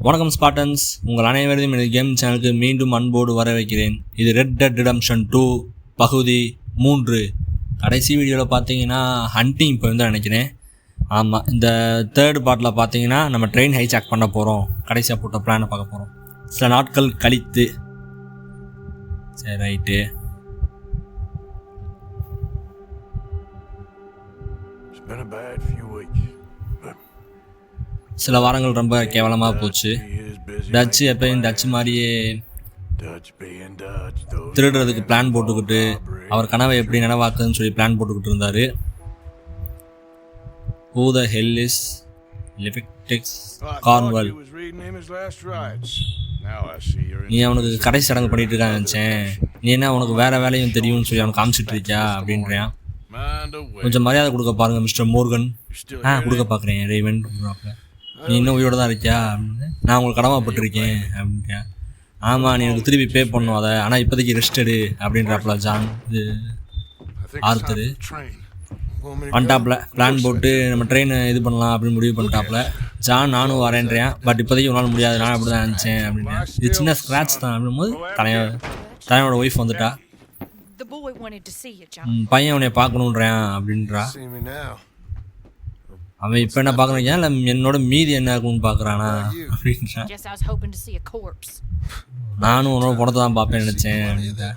வணக்கம் ஸ்பாட்டன்ஸ், உங்கள் அனைவரையும் எனது கேம் சேனலுக்கு மீண்டும் அன்போடு வர வைக்கிறேன். இது ரெட் டெட் ரிடெம்ப்ஷன் 2 பகுதி 3. கடைசி வீடியோவில் பார்த்தீங்கன்னா ஹண்டிங் இப்போ வந்து நினைக்கிறேன். ஆமாம், இந்த தேர்ட் பார்ட்டில் பார்த்தீங்கன்னா நம்ம ட்ரெயின் ஹைஜாக் பண்ண போகிறோம். கடைசியாக போட்ட பிளானை பார்க்க போகிறோம் சில நாட்கள் கழித்து. சரி, ரைட்டு. சில வாரங்கள் ரொம்ப கேவலமாக போச்சு. டச்சு எப்பயும் டச்சு மாதிரியே திருடுறதுக்கு பிளான் போட்டுக்கிட்டு அவர் கனவை எப்படி நினைவாக்குதுன்னு சொல்லி பிளான் போட்டுக்கிட்டு இருந்தார். Who the hell is Leftex Cornwall? நீ அவனுக்கு கடைசி சடங்கு பண்ணிட்டு இருக்கான்னு நினச்சேன். நீ என்ன உனக்கு வேற வேலையும் தெரியும்னு சொல்லி அவனுக்கு காமிச்சிட்டு இருக்கியா அப்படின்றான். கொஞ்சம் மரியாதை கொடுக்க பாருங்க மிஸ்டர் மோர்கன். கொடுக்க பார்க்குறேன் ரேவன். நீ இன்னும் உயிரோட தான் இருக்கியா அப்படின்னு. நான் உங்களுக்கு கடமைப்பட்டிருக்கேன் அப்படின்ட்டேன். ஆமாம், நீ எனக்கு திருப்பி பே பண்ணும் அதை, ஆனால் இப்போதைக்கு ரெஸ்ட் எடு அப்படின்றாப்புல ஜான். இது ஆர்த்தர் வந்துட்டாப்புல பிளான் போட்டு நம்ம ட்ரெயினை இது பண்ணலாம் அப்படின்னு முடிவு பண்ணிட்டாப்புல. ஜான் நானும் வரேன்றேன், பட் இப்போதைக்கு உன்னால் முடியாது, நான் அப்படி தான் நினச்சேன் அப்படின்னா. இது சின்ன ஸ்க்ராட்ச் தான் அப்படின்போது தலைவனோட ஒய்ஃப் வந்துட்டா. பையன் உன்னை பார்க்கணுன்றான் அப்படின்றா. அவன் இப்போ என்ன பார்க்குறான், இல்லை என்னோட மீதி என்ன இருக்குன்னு பார்க்குறானா அப்படின்றான். நானும் உன்னோட படத்தை தான் பார்ப்பேன் நினச்சேன் அப்படின்ட்டா.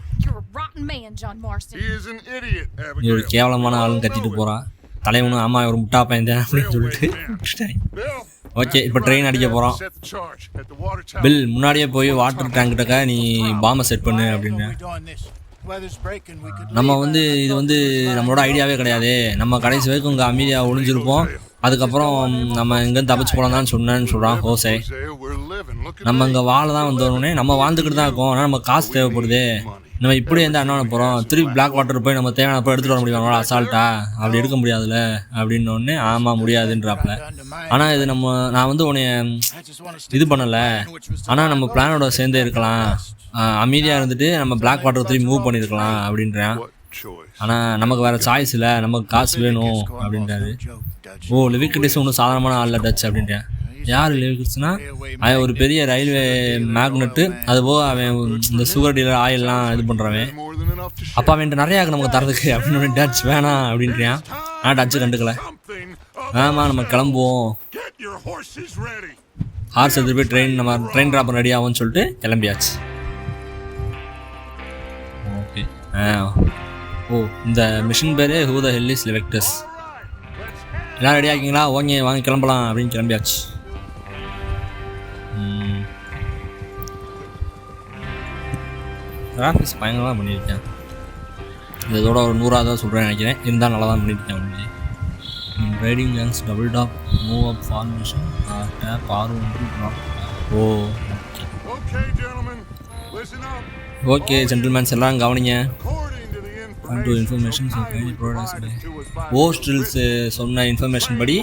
நீ ஒரு கேவலமான ஆளுன்னு கத்திட்டு போகிறான். தலைவனும் ஆமாம் ஒரு முட்டா பையன் தான் அப்படின்னு சொல்லிட்டு. ஓகே, இப்போ ட்ரெயின் அடிக்க போகிறோம். பில் முன்னாடியே போய் வாட்டர் டேங்க்கிட்டக்க நீ பாம்பை செட் பண்ணு அப்படின்னு. நம்ம வந்து இது வந்து நம்மளோட ஐடியாவே கிடையாது. நம்ம கடைசி வரைக்கும் இங்கே அமைதியாக ஒளிஞ்சிருப்போம். அதுக்கப்புறம் நம்ம இங்கேருந்து தப்பிச்சு போகலான்னு சொன்னேன்னு சொல்கிறான் ஹோசே. நம்ம இங்கே வாழ தான் வந்தோடனே நம்ம வாழ்ந்துக்கிட்டு தான் இருக்கோம், ஆனால் நம்ம காசு தேவைப்படுது. நம்ம இப்படி வந்து என்ன பண்ண போகிறோம், திருப்பி பிளாக் வாட்டர் போய் நம்ம தேவையான போய் எடுத்துகிட்டு வர முடியுமா அசால்ட்டா? அப்படி எடுக்க முடியாதுல்ல அப்படின்னோடனே ஆமாம் முடியாதுன்றாப்புல. ஆனால் இது நான் வந்து உன்னைய இது பண்ணலை, ஆனால் நம்ம பிளானோட சேர்ந்தே இருக்கலாம், அமைதியாக இருந்துட்டு நம்ம பிளாக் வாட்டர் திரும்பி மூவ் பண்ணியிருக்கலாம் அப்படின்றான். ஆனால் நமக்கு வேறு சாய்ஸ் இல்லை, நமக்கு காசு வேணும் அப்படின்றாரு. ஓ, லிவிக்டிஸ் ஒன்றும் சாதாரணமான ஆள் டச் அப்படின்ட்டேன். யார் லிவிக்டிஸ்னா அவன் ஒரு பெரிய ரயில்வே மேக்னெட்டு, அதுபோக அவன் இந்த சுகர் டீலர் ஆயிலெலாம் இது பண்ணுறவன். அப்போ அவன்ட்டு நிறையா நமக்கு தரதுக்கு அப்படின்னு டச் வேணாம் அப்படின்றான். ஆனால் டச்சு கண்டுக்கல. ஆமாம் நம்ம கிளம்புவோம், ஹார்ஸ் எடுத்துகிட்டு போய் ட்ரெயின் ட்ராப்பர் ரெடி ஆகும்னு சொல்லிட்டு கிளம்பியாச்சு. ஓகே. ஓ, இந்த மிஷின் பேர் ஹூ த ஹெல் இஸ் லெஃப்டெக்ஸ். எல்லாம் ரெடி ஆகிங்களா? ஓகே வாங்க கிளம்பலாம் அப்படின்னு கிளம்பியாச்சு. கிராஃபிக்ஸ் பயங்கரமாக பண்ணியிருக்கேன். இதோட ஒரு 100 சொல்கிறேன் நினைக்கிறேன். இருந்தால் நல்லா தான் பண்ணியிருக்கேன். அப்படி riding lanes double top move up formation tap R1 drop. Oh okay gentlemens எல்லாம் கவனிங்க. இன்ஃபர்மேஷன் ஓஸ்டில்ஸ் சொன்ன இன்ஃபர்மேஷன் படி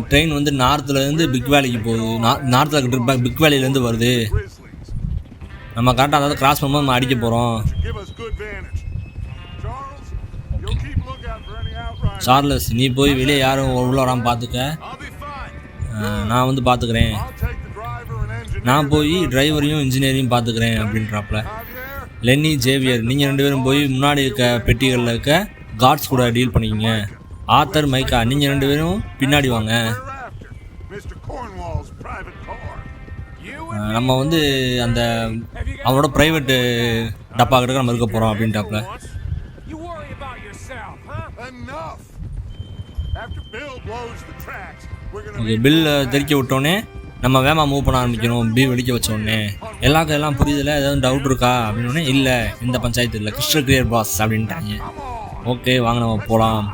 ட்ரெயின் வந்து நார்த்துலேருந்து பிக் வேலிக்கு போகுது. நார்த்தில் பிக் வேலியிலேருந்து வருது. நம்ம கரெக்டாக அதாவது கிராஸ் பண்ணும்போது நம்ம அடிக்க போகிறோம். சார்லஸ், நீ போய் வெளியே யாரும் உள்ள வராமல் பார்த்துக்க, நான் வந்து பார்த்துக்கிறேன். நான் போய் டிரைவரையும் இன்ஜினியரையும் பார்த்துக்கிறேன் அப்படின்றாப்புல. லென்னி, ஜேவியர், நீங்கள் 2 பேரும் போய் முன்னாடி இருக்க பெட்டிகளில் இருக்க கார்ட்ஸ் கூட டீல் பண்ணிக்கிங்க. ஆத்தர், மைக்கா, நீங்கள் 2 பேரும் பின்னாடி வாங்க. நம்ம வந்து அந்த அவனோட ப்ரைவேட்டு டப்பா கிட்ட நம்ம இருக்க போகிறோம் அப்படின்ட்டாப்புல. ஓகே, பில் தெரிக்க விட்டோன்னே நம்ம வேகமாக மூவ் பண்ண ஆரம்பிக்கணும். பி வெடிக்க வச்சோடனே எல்லாருக்கும் எல்லாம் புரியுதில்ல, ஏதாவது டவுட் இருக்கா அப்படின்னோடனே இல்லை இந்த பஞ்சாயத்து இல்லை, கிறிஸ்டல் கிளியர் பாஸ் அப்படின்ட்டாங்க. ஓகே வாங்க நம்ம போகலாம்.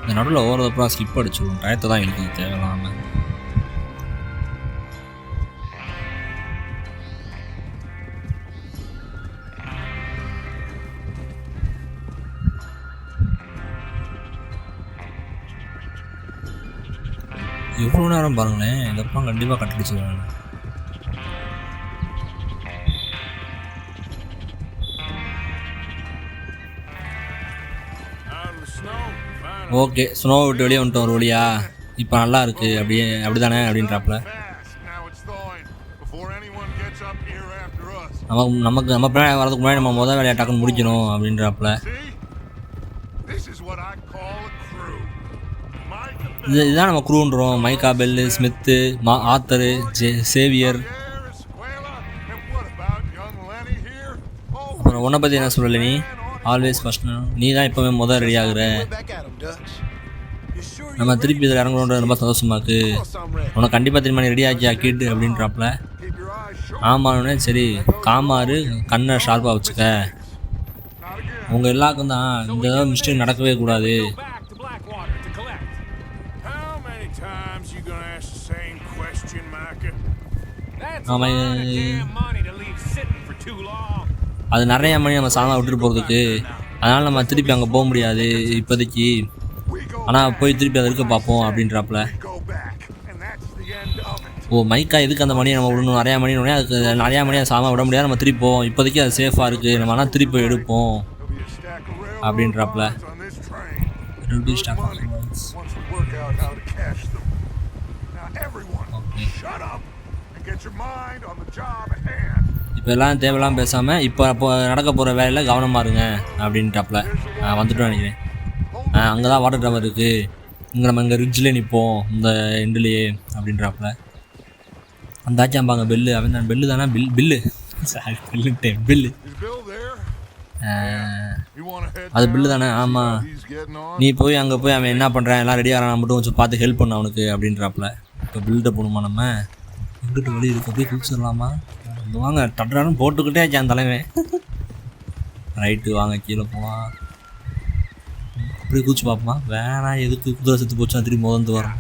இந்த நடுவில் ஓரதப்புறம் ஸ்கிப் அடிச்சுடும், டயத்தை தான் எனக்கு தேவையில்லாமல். எவ்வளோ நேரம் பாருங்களேன், இந்த படம் கண்டிப்பாக கட்டடிச்சுருவாங்க. ஓகே, ஸ்னோ விட்டு வெளியே வந்துட்டோம் ஒரு வழியா. இப்போ நல்லா இருக்குது அப்படியே அப்படி தானே அப்படின்றாப்புல. நமக்கு நம்ம பின்னாடி வரதுக்கு முன்னாடி நம்ம முதல் வேலையை டக்குன்னு முடிக்கணும் அப்படின்றாப்புல. இதுதான் நம்ம க்ரூன்றோம். மைக்கா, பெல்லு, ஸ்மித்து, ஆத்தரு, சேவியர். அப்புறம் உன்னை பற்றி என்ன சொல்லலை நீ? Always first. நீ தான் எப்போவுமே முதல் ரெடி ஆகுற. நம்ம திருப்பி இதில் இறங்கணுன்றது ரொம்ப சந்தோஷமாக்கு. உனக்கு கண்டிப்பாக திரும்ப நீ ரெடி ஆக்கியா கிட் அப்படின்றாப்புல. ஆமாண்ணே, சரி காமாரு, கண்ணை ஷார்ப்பாக வச்சுக்க. உங்கள் எல்லாருக்கும் தான் இந்த ஏதாவது மிஸ்டேக் நடக்கவே கூடாது. அது நிறைய மணி நம்ம சாதம் விட்டுட்டு போகிறதுக்கு. அதனால் நம்ம திருப்பி அங்கே போக முடியாது இப்போதைக்கு. ஆனால் போய் திருப்பி அதை இருக்க பார்ப்போம் அப்படின்றாப்புல. ஓ, மைக்கா எதுக்கு அந்த மணியை நம்ம விடணும்? நிறையா மணி உடனே அதுக்கு நிறையா மணியை சாதம் விட முடியாது. நம்ம திருப்பி போவோம். இப்போதைக்கு அது சேஃபாக இருக்குது. நம்ம ஆனால் திருப்பி எடுப்போம் அப்படின்றாப்புல. இப்போ எல்லாம் தேவையெல்லாம் பேசாமல் இப்போ நடக்க போகிற வேலையில் கவனமாக இருங்க அப்படின்ட்டாப்புல. வந்துட்டு நினைக்கிறேன். அங்கே தான் வாட்டர் டவர் இருக்குது. இங்கே நம்ம இங்கே ரிட்ஜில் நிற்போம் இந்த எண்டுலேயே அப்படின்றாப்புல. அந்த ஆச்சாம்பாங்க பெல்லு. அவன் தான் பெல்லு தானே? பில்லு சாரி, பெல்லுட்டேன். பில்லு அது பில்லு தானே? ஆமாம். நீ போய் அங்கே போய் அவன் என்ன பண்ணுறான் எல்லாம் ரெடி ஆகிறான் மட்டும் கொஞ்சம் பார்த்து ஹெல்ப் பண்ண அவனுக்கு அப்படின்றாப்புல. இப்போ பில்கிட்ட போகணுமா நம்ம? எங்கிட்ட வழி இருக்கு, அப்படியே குளிச்சிடலாமா? வாங்க டட்ரான்னு போட்டுக்கிட்டே ஆச்சு அந்த தலைவன். ரைட்டு, வாங்க கீழே போகலாம். அப்படியே குளிச்சு பார்ப்போமா? வேணாம், எதுக்கு குதிரை செத்து போச்சா திரும்பி முதந்து வரோம்.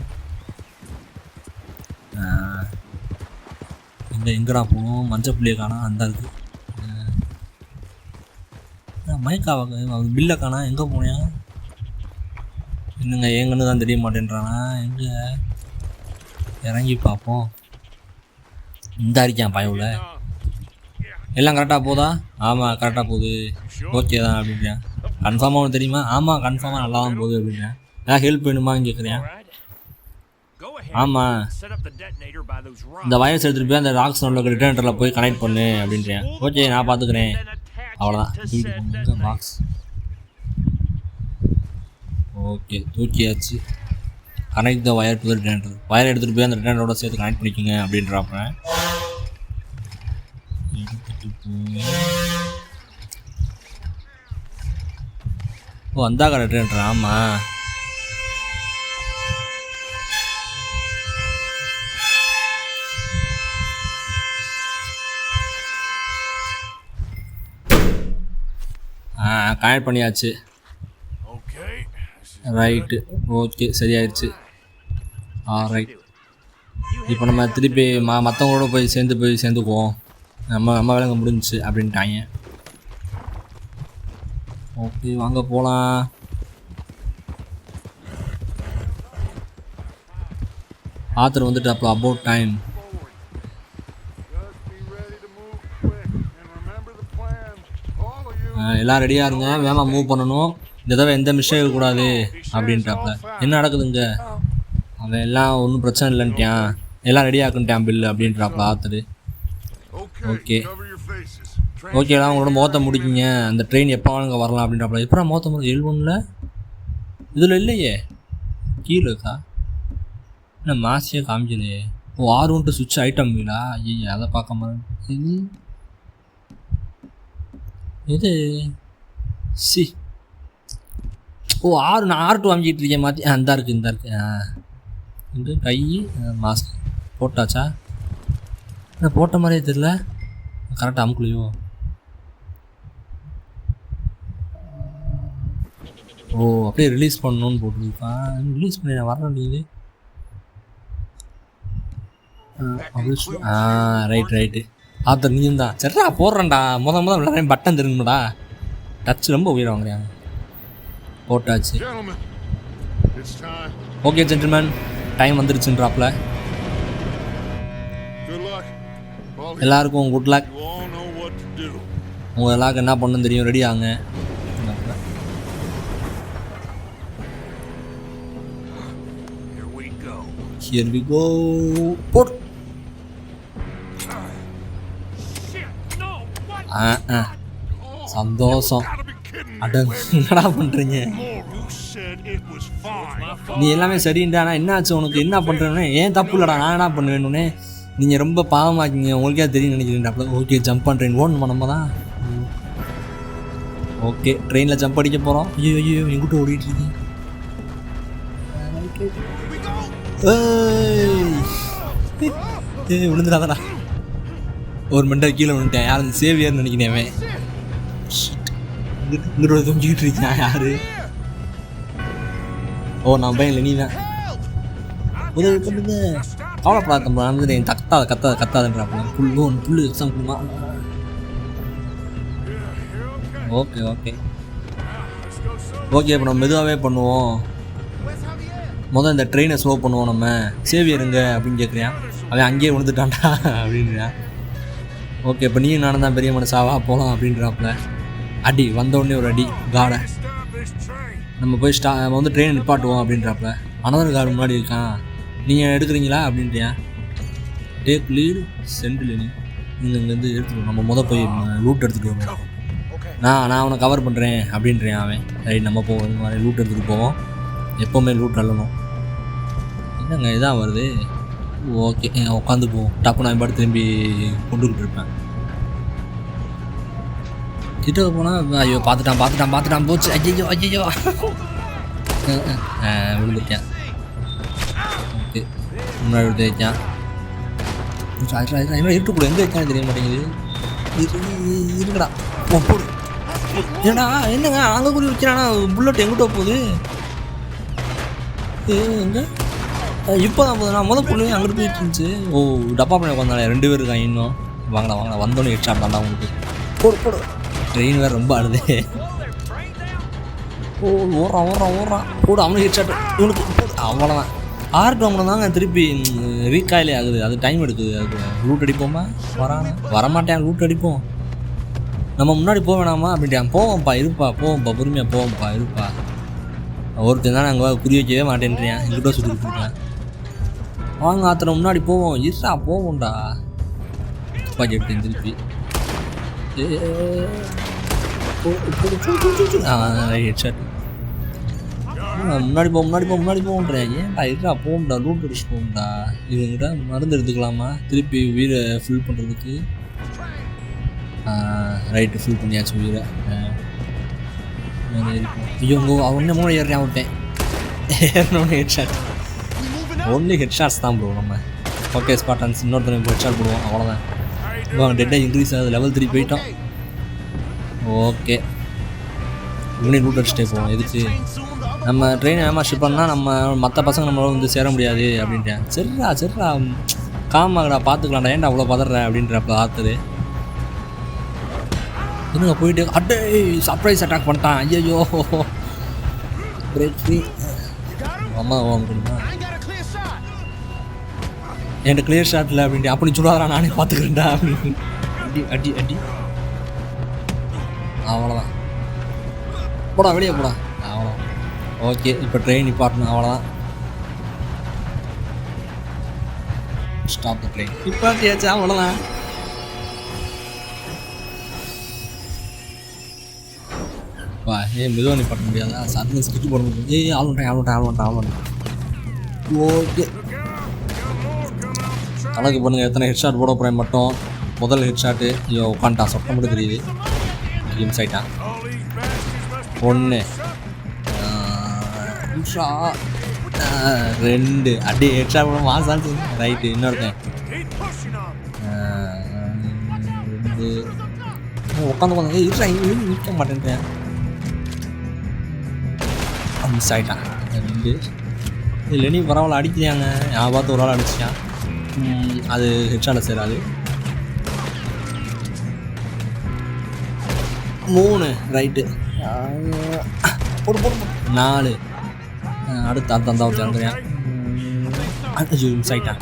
எங்கடா போகணும்? மஞ்சள் புள்ளியை காணா, அந்த இருக்குது. மைக்காவாங்க பில்லை காணா. எங்கே போனியா? என்னங்க எங்கன்னு தான் தெரிய மாட்டேன்றானா? எங்கே இறங்கி பார்ப்போம். இந்த அடிக்கான் பயவில். எல்லாம் கரெக்டாக போதா? ஆமாம் கரெக்டாக போகுது. ஓகே தான் அப்படின்றேன். கன்ஃபார்மாக ஒன்று தெரியுமா? ஆமாம் கன்ஃபார்மாக நல்லா தான் போகுது அப்படின்றேன். ஏதாவது ஹெல்ப் வேணுமான்னு கேட்குறேன். ஆமாம், இந்த வயர்ஸ் எடுத்துகிட்டு போய் அந்த ராக்ஸ் நோட்டில் ரிட்டர்னரில் போய் கனெக்ட் பண்ணு அப்படின்றேன். ஓகே நான் பார்த்துக்கிறேன். அவ்வளோதான். பாக்ஸ் ஓகே தூக்கியாச்சு. Connect the wire to the returner. Wire எடுத்துகிட்டு போய் அந்த ரிட்டர்னரோட சேர்த்து கனெக்ட் பண்ணிக்கோங்க அப்படின்றாப்ப. ஓ அந்தாக்கா ரிட்டர்னர். ஆமாம், கனெக்ட் பண்ணியாச்சு. ரைட்டு, ஓகே சரியாயிடுச்சு. ரைட், இப்போ நம்ம திருப்பி மற்றவங்களோட போய் சேர்ந்துக்குவோம். நம்ம வேலைங்க முடிஞ்சிச்சு அப்படின்ட்டாங்க. ஓகே வாங்க போகலாம். ஆத்தர் வந்துட்டு அப்போ அபவுட் டைம். எல்லாம் ரெடியாக இருங்க, வேகமாக மூவ் பண்ணணும். இந்த தடவை எந்த மிஸ்டேக் இருக்கக்கூடாது அப்படின்ட்டாப்புல. என்ன நடக்குதுங்க? அவன் எல்லாம் ஒன்றும் பிரச்சனை இல்லைன்ட்டான், எல்லாம் ரெடியாக்குன்ட்டான் பில்லு அப்படின்றாப்புல ஆத்தரு. ஓகே ஓகே, எல்லாம் உங்களோட முகத்தை முடிக்கிங்க. அந்த ட்ரெயின் எப்போ வாங்க வரலாம் அப்படின்றாப்புல. எப்போ முகத்தை முடிஞ்சு L1ல இதில் இல்லையே, கீழே இருக்கா? என்ன மாசியாக காமிக்கலையே. ஓ R1 சுவிட்ச் ஐட்டம் வீடா? ஐயா அதை பார்க்காம இது சி. ஓ நான் R2 அமைச்சிட்டு இருக்கேன் மாற்றி. இந்த இருக்குது இந்த இருக்குது. இங்கே கை மாஸ்க் போட்டாச்சா? என்ன போட்ட மாதிரியே தெரியல. கரெக்டாக அமுக்கலையோ? ஓ அப்படியே ரிலீஸ் பண்ணணுன்னு போட்டுருக்கான். ரிலீஸ் பண்ணி வர வேண்டியது. ரைட்டு ஆத்தர் நீ தான். சரிடா போடுறேன்டா. முதல்ல பட்டன் திரும்புடா. டச் ரொம்ப உயிரை வாங்குறாங்க. போட்டாச்சு. ஓகே ஜென்டில்மேன், டைம் வந்துருச்சுன்றாப்புல. எல்லாருக்கும் குட் லக். உங்கள் எல்லாருக்கும் என்ன பண்ணணும்னு தெரியும். ரெடி ஆகுங்க. Here we go. போடு. சந்தோஷம். அட என்னடா பண்ணுறீங்க? நீ எல்லாமே சரின்டாண்ணா, என்ன ஆச்சு உனக்கு? என்ன பண்ணுறேன்னு ஏன் தப்பு இல்லைடா, நான் என்ன பண்ணுவேன்னு. நீங்கள் ரொம்ப பாவமாக்கிங்க, உங்களுக்கே தெரியும் நினைக்கிறேன்டாப்ல. ஓகே ஜம்ப் பண்ணுறேன், ஓடணுமா நம்ம தான். ஓகே ட்ரெயினில் ஜம்ப் அடிக்க போகிறோம். ஐயோ ஐயோ எங்கிட்ட ஓடிட்டுருக்கீங்க? விழுந்துடாதடா. ஒரு மண்டை கீழே விழுந்துட்டேன். யாரும் சேவியர்னு நினைக்கிறேன். இங்கிட்ட தொங்கிக்கிட்டு இருக்கேன். யாரு? ஓ நான் பையன் இல்லை, நீ தான் உதவி பண்ணுங்க. கவலைப்படாத தம்பி, நான் என் கத்தாதன்றாப்பா. புல்லு எக்ஸாம் கொடுமா. ஓகே ஓகே ஓகே இப்போ நம்ம மெதுவாகவே பண்ணுவோம். முதல் இந்த ட்ரெயினை ஸ்லோ பண்ணுவோம். நம்ம சேவியருங்க அப்படின்னு கேட்குறியான். அவன் அங்கேயே விழுந்துட்டான்டா அப்படின்றான். ஓகே இப்போ நீயும் நானும் தான் பெரிய மனுஷாவா போகலாம் அப்படின்றாப்புல. அடி வந்தோடனே ஒரு அடி காடை. நம்ம போய் வந்து ட்ரெயினை நிப்பாட்டுவோம் அப்படின்றாப்புல. அனதர் கார்டு முன்னாடி இருக்கான். நீங்கள் எடுக்கிறீங்களா அப்படின்றியா? டேக் லீடு சென்ட்ரல் நீங்கள் இங்கேருந்து எடுத்துக்கணும். நம்ம போய் லூட் எடுத்துகிட்டு வருவோம். நான் அவனை கவர் பண்ணுறேன் அப்படின்றேன் அவன். ரைட் நம்ம போவோம். இந்த மாதிரி லூட் எடுத்துகிட்டு போவோம். எப்போவுமே லூட் அள்ளணும். என்னங்க இதான் வருது. ஓகே உட்காந்து போவோம். டப்பு நான் பாட்டு திரும்பி கொண்டுக்கிட்டு இருப்பேன். கிட்ட போனால் ஐயோ பார்த்துட்டான் போச்சு. ஐயோ விழுந்துட்டேன். ஓகே முன்னாடி விழுந்து வைக்கான். இருக்கக்கூட எங்கே வைக்கான்னு தெரிய மாட்டேங்குது. இருக்குடா போடு. ஏடா என்னங்க அங்கே குறி வைக்கிறானா? புல்லட் எங்கிட்ட போகுது? எங்கே இப்போ தான் போகுது. நான் பொண்ணு அங்கிட்டு போயிட்டு இருந்துச்சு. ஓ டப்பா பண்ணி உட்காந்தாலே 2 பேர் இருக்காங்க இன்னும். வாங்கடா வந்தோடனே ஹெட்ஷாட் தான்டா உங்களுக்கு. போடு ட்ரெயின் வேறு ரொம்ப ஆடுது. ஓடுறான் போடு. அவனுக்கு ஹெட்ஷாட் இவனுக்கு போடு. அவ்வளோதான். ஆர்டோம்னா தாங்க திருப்பி ரீகாயிலே ஆகுது. அது டைம் எடுக்குது. அது லூட் அடிப்போமா? வரமாட்டேன். லூட் அடிப்போம். நம்ம முன்னாடி போக வேணாமா அப்படின்ட்டான். போவோம்ப்பா இருப்பா பொறுமையாக போவோம்ப்பா இருப்பா. ஒருத்தர் தான் நாங்கள் குறி வைக்கவே மாட்டேன்றேன். எங்கிட்ட சுற்றிட்டு இருக்கேன். வாங்க ஆத்திரம் முன்னாடி போவோம். இருடா போவோம்டா. துப்பாக்கி எடுத்தேன் திருப்பி. ஹெட்ஷாட். முன்னாடி போன்றேன். ஏன்டா இருடா போகும்டா. லூட் அடிச்சு போகும்டா. இவங்கிட்ட மருந்து எடுத்துக்கலாமா திருப்பி உயிரை ஃபில் பண்ணுறதுக்கு? ரைட்டு ஃபில் பண்ணியாச்சு உயிரை. ஐயோ அவனே மூணு ஏறியா விட்டேன். ஏறினோன்னு ஹெட்ஷாட். ஒன்லி ஹெட்ஷாட்ஸ் தான் ப்ரோ நம்ம. ஓகே ஸ்பாட்டன்ஸ் இன்னொருத்தனை ஹெட்ஷாட் போடுவோம். அவ்வளோதான். இப்போ டெட்டாக இன்க்ரீஸ் ஆகுது. level 3 போயிட்டோம். ஓகே இவனே லூட் அடிச்சுட்டே போவோம். எதுக்கு நம்ம ட்ரெயின் ஏமா ஷிப் பண்ணால் நம்ம மற்ற பசங்க நம்மளால வந்து சேர முடியாது அப்படின்ட்டேன். சரிடா காமாகடா பார்த்துக்கலாம்டா. ஏன்டா அவ்வளோ பதற அப்படின்றப்ப ஆத்துரு இன்னுங்க போயிட்டு அட்டே சர்ப்ரைஸ் அட்டாக் பண்ணிட்டான். ஐயோ பிரேக் ஃப்ரீ. அம்மா கொடுமா என்கிட்ட கிளியர் ஷாட் இல்லை அப்படின்ட்டு. அப்படி சுடாதா நானே பார்த்துக்கிறேன்டா அப்படின்னு அடி அவ்வளோதான். போடா வெளியே போடா. அவ்வளோ ஓகே. இப்போ ட்ரெயின் நிப்பாட்டணும். அவ்வளோதான். Stop the train. நிப்பாட்டியாச்சு. அவ்வளோதான். மெதுவாக நிப்பாட்ட முடியாதா? சர்வீஸ் சுற்றி போட முடியும். ஆள் ஓகே கணக்கு பண்ணுங்கள் எத்தனை ஹெட்ஷாட் போட போகிறேன் மட்டும். முதல் ஹெட்ஷாட்டு ஐயோ உட்காந்துட்டான். சொட்ட மட்டும் தெரியுது. கேம்ஸ் ஆகிட்டான். 1 2 அடி ஹெட்ஷாட் போட மாசான்னு சொல்லி. ரைட்டு இன்னொருத்தன் உட்காந்து நிற்க மாட்டேன்ட்டேன். மிஸ் ஆகிட்டான். 2 இல்லை நீ பரவாயில்ல அடிக்கிறாங்க. நான் பார்த்து ஒரு ஆள் அடிச்சிட்டான். அது ஹெட்ஷாட்டில் சேராது. 3 ரைட்டு போடு 4 அடுத்து அந்த சேர்ந்துறியான். மிஸ் ஆகிட்டான்.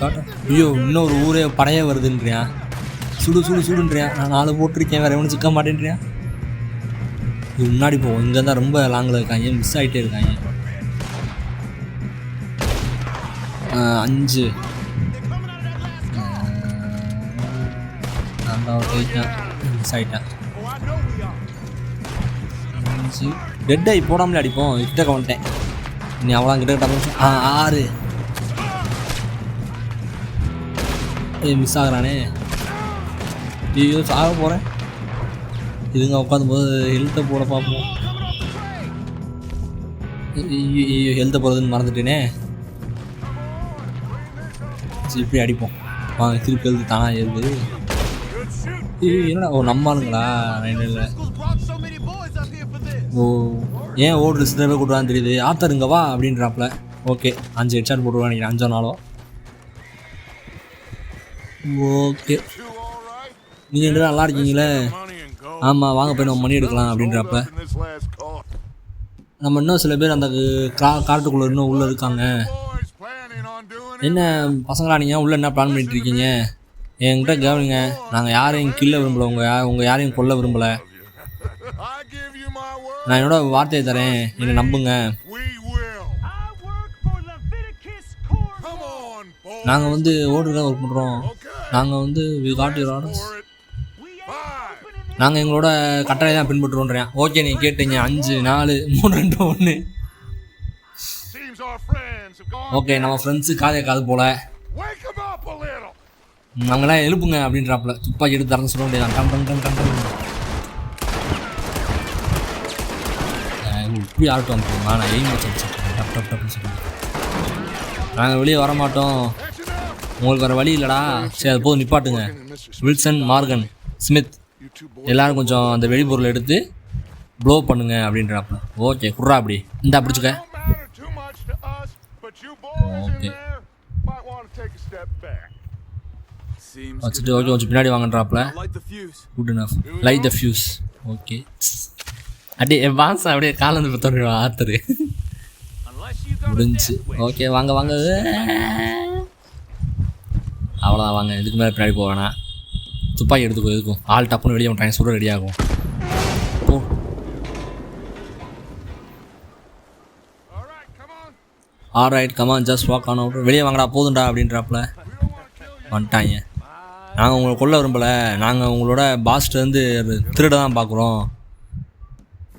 காட்டும். ஐயோ இன்னொரு ஊரே படையே வருதுன்றியான். சுடுன்றியான். நான் 4 போட்டிருக்கேன். வேறு எவனும் சிக்க மாட்டேன்றியான். இது முன்னாடி போவோம். இங்கே தான் ரொம்ப லாங்கில் இருக்காங்க, மிஸ் ஆகிட்டே இருக்காங்க. 5 நான் போயிட்டேன், மிஸ் ஆகிட்டேன். 5 டெட் ஆகி போடாமலே அடிப்போம். கிட்ட வந்துட்டேன். நீ அவ்வளோ கிட்ட 6 மிஸ் ஆகுறானே. ஐயோ சாக போகிறேன். இதுங்க உட்காந்து போது ஹெல்த்தை போட பார்ப்போம். ஐயோ ஹெல்த்தை போகிறதுன்னு மறந்துட்டேனே. சரி இப்படி அடிப்போம். வாங்க திருப்பி எழுது தானா எழுது. என்னடா ஓ நம்ம ஆளுங்களா? இல்லை ஓ ஏன் ஓடுற சில பேர் கூட்டுவான்னு தெரியுது. ஆத்தருங்க வா அப்படின்றாப்புல. ஓகே 5 ஹெட்ஷாட் போட்டுருவான் நினைக்கிறேன். 5 நாளோ. ஓகே நீங்கள் ரெண்டு நல்லா இருக்கீங்களே. ஆமாம் வாங்க போய் நம்ம மணி எடுக்கலாம் அப்படின்றப்ப நம்ம இன்னும் சில பேர் அந்த காட்டுக்குள்ளே இன்னும் உள்ளே இருக்காங்க. என்ன பசங்களா நீங்கள் உள்ளே என்ன பிளான் பண்ணிட்டு இருக்கீங்க? என்கிட்ட கவனிங்க, நாங்கள் யாரையும் கில்ல விரும்பலை, உங்கள் யாரையும் கொல்ல விரும்பலை. நான் என்னோட வார்த்தையை தரேன், என்னை நம்புங்க. நாங்கள் வந்து ஓடுறதுக்காக ஒர்க் பண்ணுறோம். நாங்கள் வந்து வி காட் யுவர் ஆர்டர்ஸ். நாங்கள் எங்களோட கட்டளை தான் பின்பற்றுவோன்றேன். ஓகே நீங்கள் கேட்டீங்க. 5 4 3 2 1. ஓகே நம்ம ஃப்ரெண்ட்ஸு காது போல நாங்களாம் எழுப்புங்க அப்படின்றாப்புல. துப்பாக்கி எடுத்து தரன்னு சொல்ல முடியாது. இப்படி ஆட்டம் வந்துருமா? நான் எய்ம் வச்சு டப் டப் டப்னு சொல்லுவேன். நாங்கள் வெளியே வரமாட்டோம், உங்களுக்கு வேறு வழி இல்லைடா. சரி அது போதும் நிப்பாட்டுங்க. வில்சன், மார்கன், ஸ்மித் எல்லோரும் கொஞ்சம் அந்த வெளிப்பொருளை எடுத்து ப்ளோ பண்ணுங்க அப்படின்றாப்புல. ஓகே குர்ரா அப்படி இந்தா பிடிச்சிக்க. ஓகே வச்சுட்டு ஓகே கொஞ்சம் பின்னாடி வாங்கன்றாப்புல. Good enough light the fuse. Okay அப்படியே என் பான்ஸ் அப்படியே காலந்து பத்தோடுவா ஆத்தரு முடிஞ்சு. ஓகே வாங்க வாங்க அவ்வளோதான் வாங்க. இதுக்கு மேலே பின்னாடி போவேண்ணா. துப்பாக்கி எடுத்துக்கோ. எதுக்கும் ஆள் டப்புன்னு வெளியே வந்துட்டாங்க. சுட ரெடி ஆகும். போ alright come on just walk on out. வெளியே வாங்கடா போதுண்டா அப்படின்றாப்புல. வந்துட்டாங்க. நாங்கள் உங்களை கொல்ல விரும்பலை, நாங்கள் உங்களோட பாஸ்ட்டேருந்து திருட தான் பார்க்குறோம்.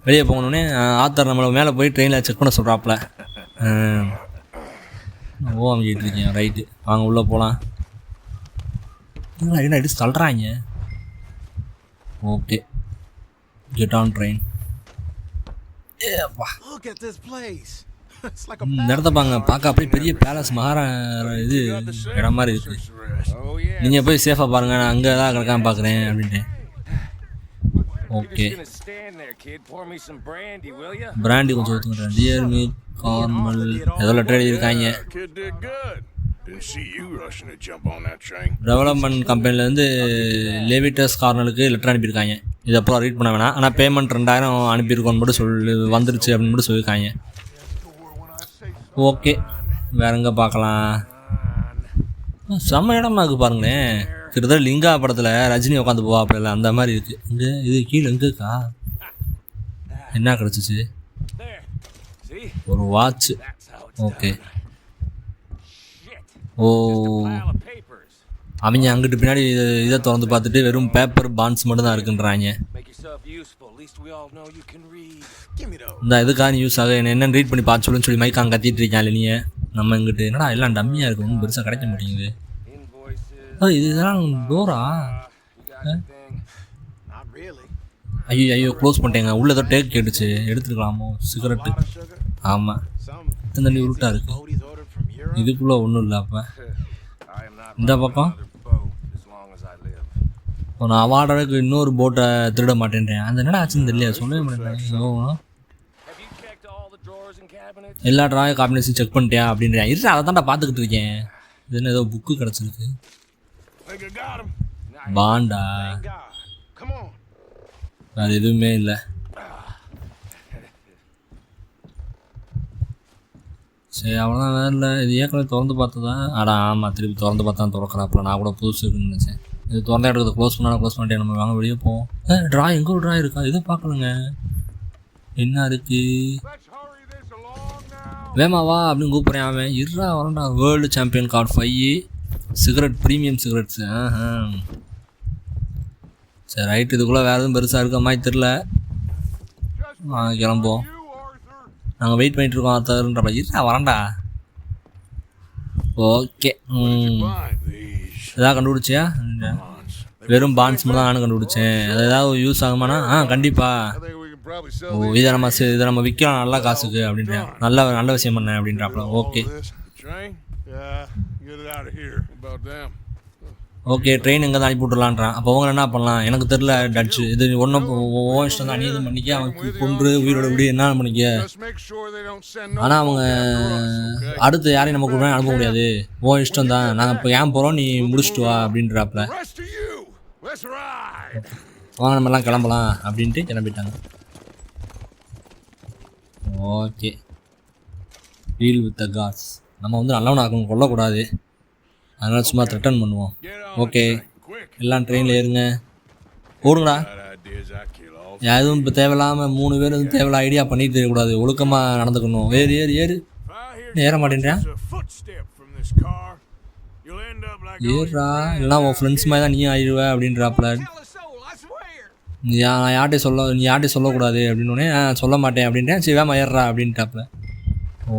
வெளியே போகணுன்னே ஆத்தர் நம்மளை மேலே போய் ட்ரெயினில் செக் பண்ண சொல்கிறாப்புல. ஓ அமைக்கிட்டு இருக்கீங்க. ரைட்டு வாங்க உள்ளே போகலாம். என்ன அடிச்சு தள்ளுறாங்க. Okay get on train. இந்த இடத்த பாங்க, பார்க்க அப்படியே பெரிய பேலஸ் மகாரா இது இடம் மாதிரி இருக்குது. நீங்கள் போய் சேஃபாக பாருங்கள், நான் அங்கே தான் கிடக்காம பார்க்குறேன் அப்படின்ட்டு. ஓகே பிராண்டி கொஞ்சம் ஊற்றுக்கிறேன். டியர் மீட் கார்மல் ஏதோ லெட்டர் எழுதியிருக்காங்க. டெவலப்மெண்ட் கம்பெனிலேருந்து லேவிட்டஸ் கார்னலுக்கு லெட்டர் அனுப்பியிருக்காங்க. இது அப்புறம் ரீட் பண்ண வேணாம், ஆனால் பேமெண்ட் 2000 அனுப்பியிருக்கோன்னு மட்டும் வந்துருச்சு அப்படின்னு மட்டும் சொல்லியிருக்காங்க. ஓகே வேற எங்கே பார்க்கலாம்? செம்ம இடமா இருக்குது பாருங்களேன். கிட்டத்தட்ட லிங்கா படத்தில் ரஜினி உட்காந்து போவா அப்படில அந்த மாதிரி இருக்குது. இங்கே இது கீழே எங்கேக்கா என்ன கிடச்சிச்சு? ஒரு வாட்ச். ஓகே ஓ அவங்க அங்கிட்டு பின்னாடி இதை திறந்து பார்த்துட்டு வெறும் பேப்பர் பாண்ட்ஸ் மட்டும் தான் இருக்குன்றாங்க. இந்த இதுக்காக யூஸ் ஆக என்னென்னு ரீட் பண்ணி பார்த்து சொல்லுன்னு சொல்லி மைக்காங்க கத்திட்டு இருக்காங்க. நீ நம்ம இங்கிட்டு என்னடா எல்லாம் டம்மியாக இருக்கு, ஒன்றும் பெருசாக கிடைக்க மாட்டேங்குது. இதுதான் டோரா? ஐயோ ஐயோ க்ளோஸ் பண்ணிட்டேங்க. உள்ளே ஏதோ டேக் கேட்டுச்சு, எடுத்துருக்கலாமோ? சிகரெட்டு. ஆமாம் தண்ணி உருட்டாக இருக்குது. இதுக்குள்ளே ஒன்றும் இல்லை. அப்போ இந்த பக்கம் நான் அவார்டருக்கு இன்னொரு போட்டை திருட மாட்டேன்றேன். அந்த என்னடா ஆச்சுன்னு தெரியல, சொல்லவே மாட்டேன். எல்லா ட்ராய் காம்பினேஷன் செக் பண்ணிட்டியா அப்படின்றேன். இல்லை அதை தான்டா பார்த்துக்கிட்டு இருக்கேன். இது என்ன ஏதோ புக்கு கிடச்சிருக்கு. பாண்டா வேறு எதுவுமே இல்லை. சரி அவ்வளோதான் வேறு இல்லை. இது ஏற்கனவே திறந்து பார்த்ததா? ஆடா ஆமாம் திருப்பி திறந்து பார்த்தா திறக்கிறாப்புல. நான் கூட புதுசு இருக்குன்னு நினச்சேன். இது திறந்த இடத்துல க்ளோஸ் பண்ணாலும் க்ளோஸ் பண்ணிட்டேன். நம்ம வாங்க வெளியே போவோம். ட்ரா எங்கே ஒரு ட்ரா இருக்கா? எதுவும் பார்க்கலங்க. என்ன இருக்குது? வேமாவா அப்படின்னு கூப்பிட்றேன். அவன் இருறா வரண்டா. World champion card 5 cigarette, premium cigarettes. சரி ரைட்டு, இதுக்குள்ளே வேறு எதுவும் பெருசாக இருக்க மாதிரி தெரில. கிளம்புவோம். நாங்கள் வெயிட் பண்ணிகிட்ருக்கோம் ஆத்தர்ன்றப்ப. இருறா வரண்டா. ஓகே. எதாவது கண்டுபிடிச்சியா? வெறும் பான்ஸ் மட்டும் தான் நானும் கண்டுபிடிச்சேன். அது ஏதாவது யூஸ் ஆகுமாண்ணா? கண்டிப்பாக. இதை நம்ம விற்கலாம் நல்ல காசுக்கு அப்படின்றேன். நல்ல விஷயம் பண்ணேன் அப்படின்றாப்புல. ஓகே ட்ரெயின் எங்கே தான் அனுப்பி விட்றலான்றான். அப்போ அவங்க என்ன பண்ணலாம் எனக்கு தெரில. டச்சு இது ஒன்றும் இஷ்டம் தான். நீ எதுவும் பண்ணிக்க, அவன் கொன்று உயிரோட விடு என்ன பண்ணிக்க. ஆனால் அவங்க அடுத்து யாரையும் நம்ம கூட அனுப்ப முடியாது. இஷ்டம் தான். நாங்கள் இப்போ ஏன் போகிறோம், நீ முடிச்சுட்டு வா அப்படின்றாப்புல. வாங்க நம்மலாம் கிளம்பலாம் அப்படின்ட்டு கிளம்பிட்டாங்க. Okay deal with the gods. நம்ம வந்து நல்லவன் ஆகணும், கொல்லக்கூடாது. அதனால் சும்மா த்ரெட்டன் பண்ணுவோம். ஓகே எல்லாம் ட்ரெயினில் ஏறுங்க, ஓடுங்கடா. எதுவும் இப்போ தேவையில்லாமல் 3 பேர் எதுவும் தேவையில்ல ஐடியா பண்ணிட்டு தெரியக்கூடாது. ஒழுக்கமாக நடந்துக்கணும். ஏறு ஏற மாட்டேன்றேன். ஏறா இல்லைனா உன் ஃப்ரெண்ட்ஸ் மாதிரி தான் நீ ஆயிடுவ அப்படின்றாப்புல. நீ யார்கிட்டையும் சொல்லக்கூடாது அப்படின்னோடனே சொல்ல மாட்டேன் அப்படின்ட்டேன். சரி வேமா ஏறா அப்படின்ட்டாப்புல.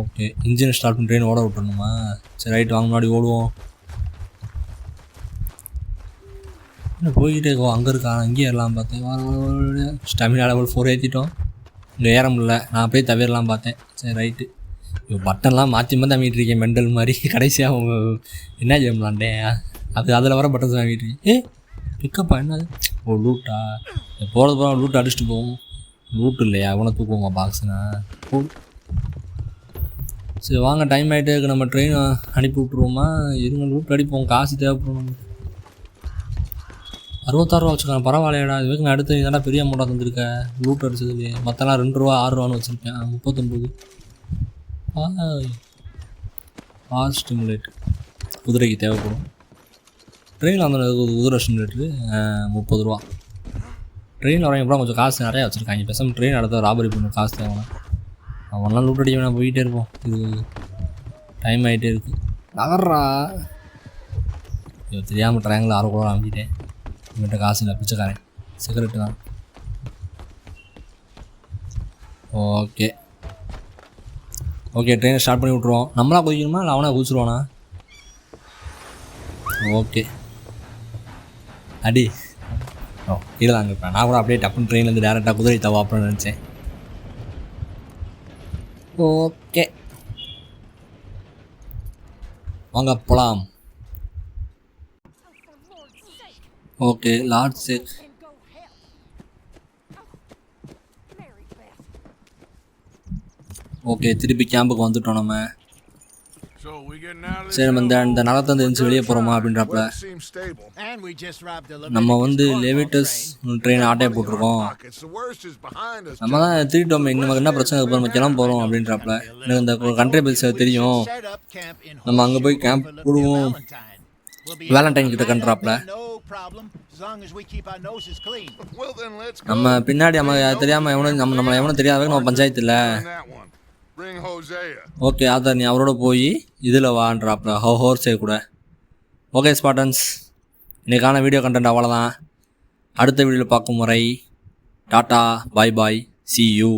ஓகே இன்ஜின் ஸ்டார்ட் பண்ணி ட்ரெயின் ஓட விட்டுருணுமா? சரி ரைட்டு வாங்க முன்னாடி ஓடுவோம். என்ன போய்கிட்டே இருக்கோம். அங்கே இருக்கா, அங்கேயே ஏறலாம் பார்த்தேன். Stamina level 4 ஏற்றிட்டோம். இங்கே ஏற முடியல. நான் போய் தவிரலாம் பார்த்தேன். சரி ரைட்டு. இப்போ பட்டன்லாம் மாற்றி அமைட்டு இருக்கேன் மெண்டல் மாதிரி. கடைசியாக அவங்க என்ன செய்யலான்டேன். அதில் வர பட்டன்ஸ் வாங்கிட்டு இருக்கேன். பிக்கப்பா என்னது? லூட்டா? போகிறது லூட் அடிச்சுட்டு போவோம். லூட் இல்லையா? அவனை தூக்குவோங்க பாக்ஸுனா. சரி வாங்க டைம் ஆகிட்டே இருக்குது. நம்ம ட்ரெயின் அனுப்பி விட்ருவோமா? இருங்க லூட் அடிப்போம். காசு தேவைப்படும். 66 ரூபா வச்சுருக்கேன். பரவாயில்லையடா. இது வரைக்கும் அடுத்து இதெல்லாம் பெரிய அமௌண்ட்டாக தந்துருக்க லூட் அடிச்சதுலேயே. மற்றெல்லாம் 2 ரூபா 6 ரூபான்னு வச்சுருக்கேன். 39. ஹார்ஸ் ஸ்டிமுலேட் குதிரைக்கு தேவைப்படும். ட்ரெயினில் அந்த குதிரை ஸ்டிமுலேட்ரு 30 ரூபா. ட்ரெயினில் வரவங்க கூட கொஞ்சம் காசு நிறையா வச்சுருக்காங்க. பேசாமல் ட்ரெயின் அடுத்த ராபரி பண்ண காசு தேவைன்னா அவன்லாம் லூட் அடிக்க வேணாம். போயிட்டே இருப்போம். இது டைம் ஆகிட்டே இருக்குது. நகர்றா. தெரியாமல் ட்ரையாங்கில் 6 கூட வாங்கிட்டேன். இவன்கிட்ட காசு இல்லை, பிச்சைக்காரன். சிகரெட்டு தான். ஓகே ட்ரெயினை ஸ்டார்ட் பண்ணி விட்ருவோம். நம்மளா குதிக்கணுமா இல்லை அவனா குதிச்சிருவானா? ஓகே அடி. கீழே தாங்க இருப்பேன். நான் கூட அப்படியே டப்புன்னு ட்ரெயின்லேருந்து டேரெக்டாக குதிரை தவா அப்படின்னு நினச்சேன். ஓகே வாங்க போகலாம். ஓகே லார்ட் சேக். ஓகே திருப்பி கேம்புக்கு வந்துட்டோம் நம்ம. சரி நம்ம இந்த நகரத்தை எழுந்து வெளியே போகிறோமா அப்படின்றப்ப நம்ம வந்து லெவிட்டஸ் ட்ரெயின் ஆட்டையை போட்டிருக்கோம். நம்ம தான் திருட்டோமே. இன்னும் என்ன பிரச்சனை இப்போ நம்ம கிளம்ப போகிறோம் அப்படின்றப்ப எனக்கு இந்த கண்ட்ரி பில்ஸ் தெரியும். நம்ம அங்கே போய் கேம்ப் போடுவோம். வேலண்டைன் கிட்ட கண்ட்ராப்ல நம்ம பின்னாடி நம்ம தெரியாமல் நம்மளை எவனும் தெரியாத நம்ம பஞ்சாயத்து இல்லை. ஓகே ஆதர் நீ அவரோட போய் இதில் வான்றாப்ல ஹோர்ஸே கூட. ஓகே ஸ்பாட்டன்ஸ் இன்றைக்கான வீடியோ கண்டென்ட் அவ்வளோதான். அடுத்த வீடியோவில் பார்க்கும் முறை tata bye bye see you.